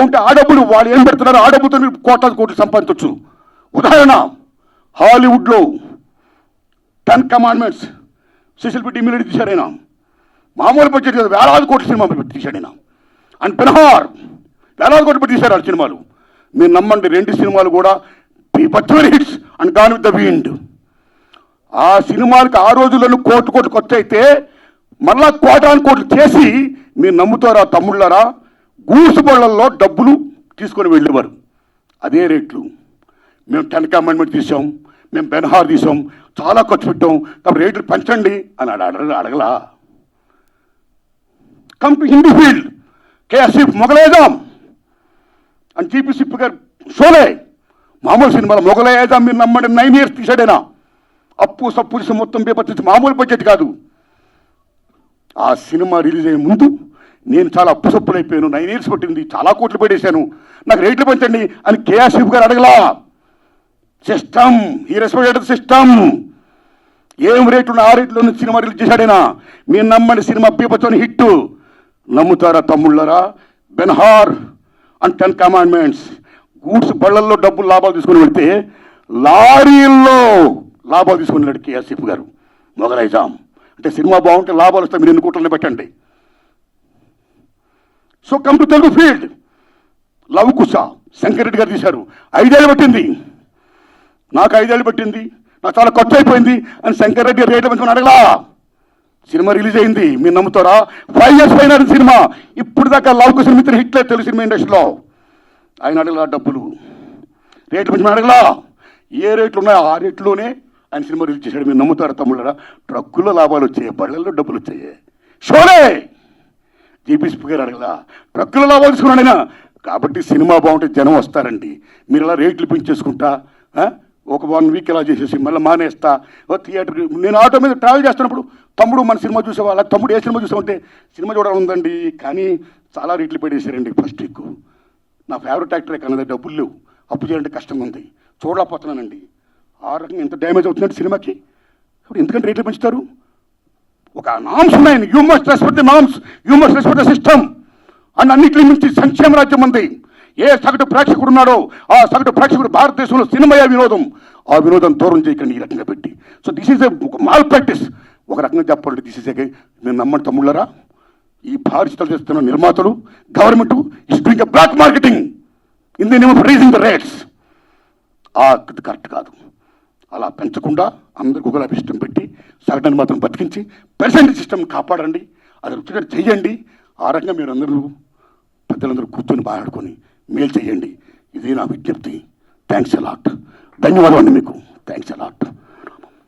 బాగుంటే ఆ డబ్బులు వాళ్ళు ఏం పెడుతున్నారు, ఆ డబ్బుతో మీరు కోట్లాది కోట్లు సంపాదించవచ్చు. ఉదాహరణ, హాలీవుడ్లో 10 కమాండ్మెంట్స్ సిసిల్ పెట్టి ఇమీడియట్ తీశాడు ఆయన. మామూలు బడ్జెట్ కదా, వేలాది కోట్ల సినిమా తీశాడు ఆయన. అండ్ బెన్హార్ వేలాది కోట్లు పెట్టి తీశారు ఆ సినిమాలు. మీరు నమ్మండి, 2 సినిమాలు కూడా hits and gone with the wind. ఆ సినిమాలకి ఆ రోజుల్లో కోట్లు ఖర్చు అయితే మళ్ళా కోటాను కోట్లు చేసి మీరు నమ్ముతారా తమ్ముళ్ళారా, గూడ్స్ బళ్ళల్లో డబ్బులు తీసుకొని వెళ్ళేవారు. అదే రేట్లు. మేము 10 కమాండ్మెంట్ తీసాం, మేము బెన్హార్ తీసాం, చాలా ఖర్చు పెట్టాం, కాబట్టి రేట్లు పెంచండి అని అడగలా. కమ్ టు హిందీ ఫీల్డ్, కేఎస్ఎఫ్ మొగలేదాం అని జీపీ సిప్ గారు షోలే మామూలు సినిమాలో మొగలేదాం మీరు నమ్మండి 9 years తీసాడైనా. అప్పు సప్పు చేసి మొత్తం బేపర్చి మామూలు బడ్జెట్ కాదు. ఆ సినిమా రిలీజ్ అయ్యే ముందు నేను చాలా అప్పు సప్పులు అయిపోయాను, 9 years పట్టింది, చాలా కోట్లు పెట్టేశాను, నాకు రేట్లు పెంచండి అని కేఎస్ఎఫ్ గారు అడగలా. సిస్టమ్, ఈ రెస్పెక్టెడ్ సిస్టమ్. ఏం రేట్లు ఆ రేట్లో నుంచి సినిమా రిలీజ్ చేశాడైనా. మీరు నమ్మండి, సినిమా బీపచ్చని హిట్. నమ్ముతారా తమ్ముళ్ళరా? బెన్హార్ అండ్ 10 కమాండ్మెంట్స్ గూడ్స్ బళ్ళల్లో డబ్బులు లాభాలు తీసుకుని వెళ్తే లారీల్లో లాభాలు తీసుకుని వెళ్ళాడు కేఎస్ఎఫ్ గారు. మొగలైజాం అంటే సినిమా బాగుంటే లాభాలు వస్తాయి, మీరు 2 కోట్లని పెట్టండి. So come to Telugu field. Lava Kusa Shankar Reddy గారు తీశారు, 5 ఏళ్ళు పట్టింది, నాకు 5 ఏళ్ళు పట్టింది, నాకు చాలా ఖర్చు అయిపోయింది అని శంకర్ రెడ్డి రేట్లు పెంచుకుని అడగలా. సినిమా రిలీజ్ అయింది, మీరు నమ్ముతారా? 5 years పైన సినిమా. ఇప్పుడు దాకా లవ్ కుశ మిత్ర హిట్లే తెలుగు సినిమా ఇండస్ట్రీలో. ఆయన అడగలా డబ్బులు, రేట్లు పెంచుకుని అడగలా. ఏ రేట్లు ఉన్నాయో ఆ రేట్లోనే ఆయన సినిమా రిలీజ్ చేశాడు. మీరు నమ్ముతారా తమ్ముళ్ళరా? ట్రక్కుల్లో లాభాలు వచ్చాయి, బళ్ళల్లో డబ్బులు వచ్చాయి. షోలే జీపీసీ గారు అడగలా, ట్రక్కుల లాభాలు తీసుకున్నాడు ఆయన. కాబట్టి సినిమా బాగుంటే జనం వస్తారండి. మీరు ఇలా రేట్లు పెంచేసుకుంటా ఒక 1 week ఇలా చేసేసి మళ్ళీ మానేస్తా. థియేటర్ నేను ఆటో మీద ట్రావెల్ చేస్తున్నప్పుడు, తమ్ముడు మన సినిమా చూసేవా, తమ్ముడు ఏ సినిమా చూసామంటే సినిమా చూడాలి ఉందండి, కానీ చాలా రేట్లు పెట్టేసారండి ఫస్ట్ వీక్. నా ఫేవరెట్ యాక్టరే కానీ డబ్బులు లేవు, అప్పు చేయాలంటే కష్టంగా ఉంది, చూడలేకపోతున్నానండి. ఆ రకంగా ఎంత డ్యామేజ్ అవుతుందంటే సినిమాకి. ఇప్పుడు ఎందుకంటే రేట్లు పెంచుతారు? ఒక నామ్స్ ఉన్నాయి. You must respect the norms, you must respect the system. And అన్నింటి నుంచి సంక్షేమ రాజ్యం ఉంది. ఏ సగటు ప్రేక్షకుడు ఉన్నాడో ఆ సగటు ప్రేక్షకుడు భారతదేశంలో సినిమాయే వినోదం. ఆ వినోదం దూరం చేయకండి ఈ రకంగా పెట్టి. సో దిస్ ఈజ్ ఒక మాల్ ప్రాక్టీస్. ఒక రకంగా చెప్పాలంటే దిస్ ఈజ్ నేను నమ్మని తమ్ముళ్ళరా, ఈ భారీ చిత్రాలు చేస్తున్న నిర్మాతలు, government is doing a black marketing in the name of raising the rates. అది కరెక్ట్ కాదు. అలా పెంచకుండా అందరికి ఒక ఇష్టం పెట్టి సగటుని మాత్రం బతికించి పెర్సెంటేజ్ సిస్టమ్ కాపాడండి. అది రుచిగా చెయ్యండి. ఆ రకంగా మీరు అందరూ పెద్దలందరూ కూర్చొని మాట్లాడుకొని మేలు చెయ్యండి. ఇది నా విజ్ఞప్తి. Thanks a lot. ధన్యవాదాలు అండి మీకు. Thanks a lot.